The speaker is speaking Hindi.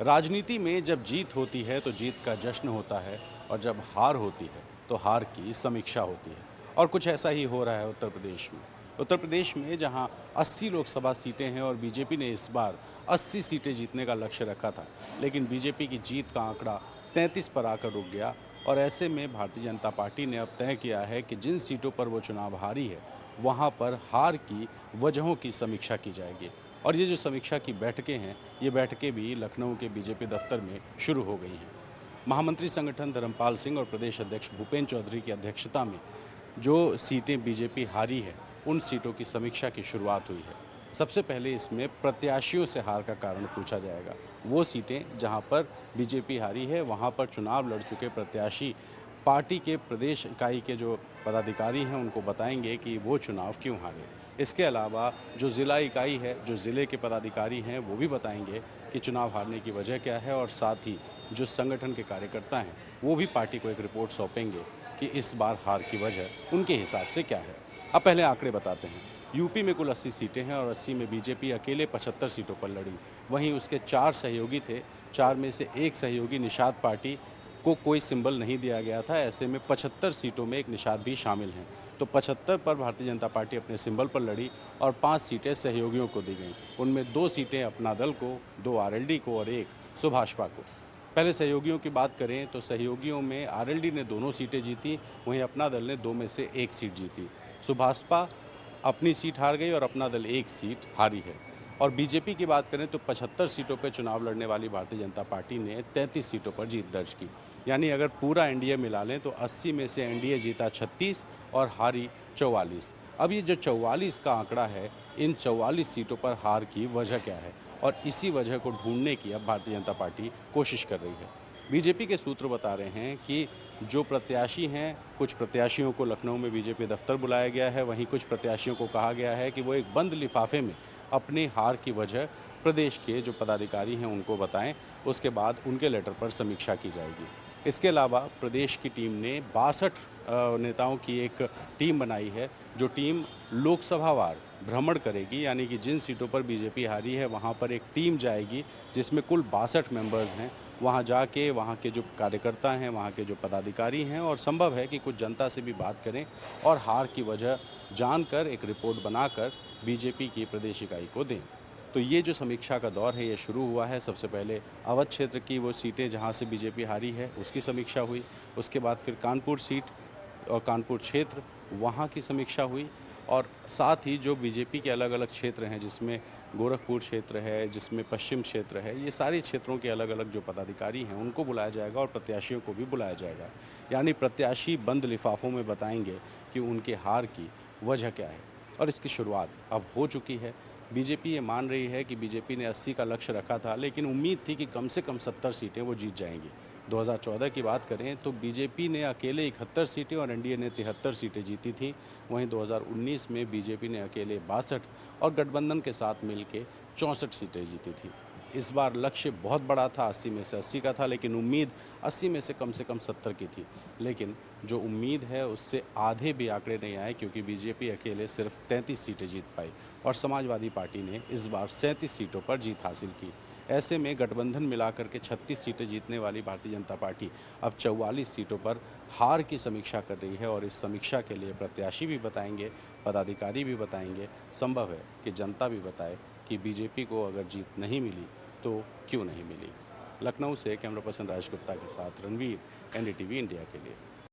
राजनीति में जब जीत होती है तो जीत का जश्न होता है और जब हार होती है तो हार की समीक्षा होती है। और कुछ ऐसा ही हो रहा है उत्तर प्रदेश में। उत्तर प्रदेश में जहां 80 लोकसभा सीटें हैं और बीजेपी ने इस बार 80 सीटें जीतने का लक्ष्य रखा था, लेकिन बीजेपी की जीत का आंकड़ा 33 पर आकर रुक गया। और ऐसे में भारतीय जनता पार्टी ने अब तय किया है कि जिन सीटों पर वो चुनाव हारी है वहां पर हार की वजहों की समीक्षा की जाएगी। और ये जो समीक्षा की बैठकें हैं, ये बैठकें भी लखनऊ के बीजेपी दफ्तर में शुरू हो गई हैं। महामंत्री संगठन धर्मपाल सिंह और प्रदेश अध्यक्ष भूपेंद्र चौधरी की अध्यक्षता में जो सीटें बीजेपी हारी है, उन सीटों की समीक्षा की शुरुआत हुई है। सबसे पहले इसमें प्रत्याशियों से हार का कारण पूछा जाएगा। वो सीटें जहां पर बीजेपी हारी है, वहां पर चुनाव लड़ चुके प्रत्याशी पार्टी के प्रदेश इकाई के जो पदाधिकारी हैं उनको बताएंगे कि वो चुनाव क्यों हारे। इसके अलावा जो ज़िला इकाई है, जो ज़िले के पदाधिकारी हैं, वो भी बताएंगे कि चुनाव हारने की वजह क्या है। और साथ ही जो संगठन के कार्यकर्ता हैं, वो भी पार्टी को एक रिपोर्ट सौंपेंगे कि इस बार हार की वजह उनके हिसाब से क्या है। अब पहले आंकड़े बताते हैं। यूपी में कुल 80 सीटें हैं और 80 में बीजेपी अकेले 75 सीटों पर लड़ी। वहीं उसके 4 सहयोगी थे, 4 में से एक सहयोगी निषाद पार्टी को कोई सिंबल नहीं दिया गया था। ऐसे में 75 सीटों में एक निषाद भी शामिल हैं। तो 75 पर भारतीय जनता पार्टी अपने सिंबल पर लड़ी और 5 सीटें सहयोगियों को दी गईं। उनमें 2 सीटें अपना दल को, 2 आरएलडी को और 1 सुभाषपा को। पहले सहयोगियों की बात करें तो सहयोगियों में आरएलडी ने दोनों सीटें जीती, वहीं अपना दल ने 2 में से 1 सीट जीती। सुभाषपा अपनी सीट हार गई और अपना दल 1 सीट हारी है। और बीजेपी की बात करें तो 75 सीटों पर चुनाव लड़ने वाली भारतीय जनता पार्टी ने 33 सीटों पर जीत दर्ज की। यानी अगर पूरा एनडीए मिला लें तो 80 में से एनडीए जीता 36 और हारी 44। अब ये जो 44 का आंकड़ा है, इन 44 सीटों पर हार की वजह क्या है, और इसी वजह को ढूंढने की अब भारतीय जनता पार्टी कोशिश कर रही है। बीजेपी के सूत्र बता रहे हैं कि जो प्रत्याशी हैं, कुछ प्रत्याशियों को लखनऊ में बीजेपी दफ्तर बुलाया गया है, वहीं कुछ प्रत्याशियों को कहा गया है कि वो एक बंद लिफाफे में अपनी हार की वजह प्रदेश के जो पदाधिकारी हैं उनको बताएं। उसके बाद उनके लेटर पर समीक्षा की जाएगी। इसके अलावा प्रदेश की टीम ने 62 नेताओं की एक टीम बनाई है, जो टीम लोकसभावार भ्रमण करेगी। यानी कि जिन सीटों पर बीजेपी हारी है वहाँ पर एक टीम जाएगी जिसमें कुल 62 मेंबर्स हैं। वहाँ जाके वहाँ के जो कार्यकर्ता हैं, वहाँ के जो पदाधिकारी हैं, और संभव है कि कुछ जनता से भी बात करें और हार की वजह जानकर एक रिपोर्ट बनाकर बीजेपी की प्रदेश इकाई को दें। तो ये जो समीक्षा का दौर है, ये शुरू हुआ है। सबसे पहले अवध क्षेत्र की वो सीटें जहाँ से बीजेपी हारी है उसकी समीक्षा हुई। उसके बाद फिर कानपुर सीट और कानपुर क्षेत्र, वहाँ की समीक्षा हुई। और साथ ही जो बीजेपी के अलग-अलग क्षेत्र हैं, जिसमें गोरखपुर क्षेत्र है, जिसमें पश्चिम क्षेत्र है, ये सारे क्षेत्रों के अलग-अलग जो पदाधिकारी हैं उनको बुलाया जाएगा और प्रत्याशियों को भी बुलाया जाएगा। यानी प्रत्याशी बंद लिफाफों में बताएंगे कि उनके हार की वजह क्या है। और इसकी शुरुआत अब हो चुकी है। बीजेपी ये मान रही है कि बीजेपी ने 80 का लक्ष्य रखा था, लेकिन उम्मीद थी कि कम से कम 70 सीटें वो जीत जाएंगी। 2014 की बात करें तो बीजेपी ने अकेले 71 सीटें और एनडीए ने 73 सीटें जीती थीं। वहीं 2019 में बीजेपी ने अकेले 62 और गठबंधन के साथ मिलकर 64 सीटें जीती थीं। इस बार लक्ष्य बहुत बड़ा था, 80 में से 80 का था, लेकिन उम्मीद 80 में से कम 70 की थी। लेकिन जो उम्मीद है उससे आधे भी आंकड़े नहीं आए, क्योंकि बीजेपी अकेले सिर्फ 33 सीटें जीत पाई और समाजवादी पार्टी ने इस बार 37 सीटों पर जीत हासिल की। ऐसे में गठबंधन मिलाकर के 36 सीटें जीतने वाली भारतीय जनता पार्टी अब 44 सीटों पर हार की समीक्षा कर रही है। और इस समीक्षा के लिए प्रत्याशी भी बताएंगे, पदाधिकारी भी बताएंगे, संभव है कि जनता भी बताए कि बीजेपी को अगर जीत नहीं मिली तो क्यों नहीं मिली। लखनऊ से कैमरा पर्सन राज गुप्ता के साथ रणवीर, एनडीटीवी इंडिया के लिए।